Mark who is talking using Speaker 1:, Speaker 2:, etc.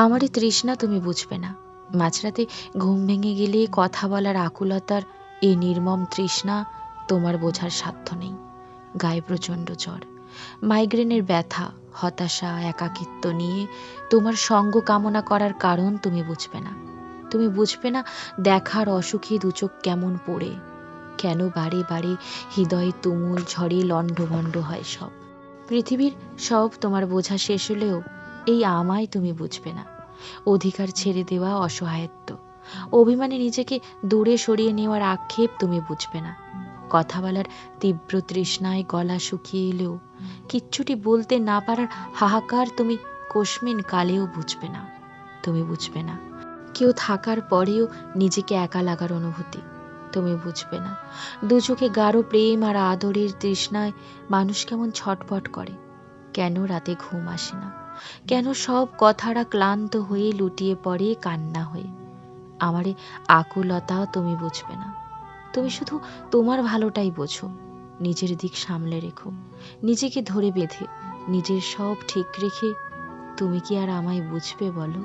Speaker 1: আমারই তৃষ্ণা তুমি বুঝবে না। মাঝরাতে ঘুম ভেঙে গেলে কথা বলার আকুলতার এই নির্মম তৃষ্ণা তোমার বোঝার সাধ্য নেই। গায়ে প্রচণ্ড জ্বর, মাইগ্রেনের ব্যথা, হতাশা, একাকিত্ব নিয়ে তোমার সঙ্গ কামনা করার কারণ তুমি বুঝবে না। তুমি বুঝবে না দেখার অসুখী দুচোখ কেমন পড়ে, কেন বারে বারে হৃদয়ে তুমুল ঝড়ে লণ্ডভণ্ড হয় সব। পৃথিবীর সব তোমার বোঝা শেষ হলেও এই আমায় তুমি বুঝবে না। অধিকার ছেড়ে দেওয়া অসহায়ত্ব, অভিমানে নিজেকে দূরে সরিয়ে নেওয়ার আক্ষেপ তুমি বুঝবে না। কথা বলার তীব্র তৃষ্ণায় গলা শুকিয়ে এলেও কিচ্ছুটি বলতে না পারার হাহাকার তুমি কোশমিন কালেও বুঝবে না। তুমি বুঝবে না কেউ থাকার পরেও নিজেকে একা লাগার অনুভূতি। তুমি বুঝবে না দু চোখে গাঢ় প্রেম আর আদরের তৃষ্ণায় মানুষ কেমন ছটফট করে, কেন রাতে ঘুম আসে না, কেন সব কথাটা ক্লান্ত হয়ে লুটিয়ে পড়ে কান্না হয়ে। আমারে আকুলতা তুমি বুঝবে না। তুমি শুধু তোমার ভালোটাই বোঝো। নিজের দিক সামলে রেখো, নিজেকে ধরে বেঁধে, নিজের সব ঠিক রেখে তুমি কি আর আমায় বুঝবে বলো?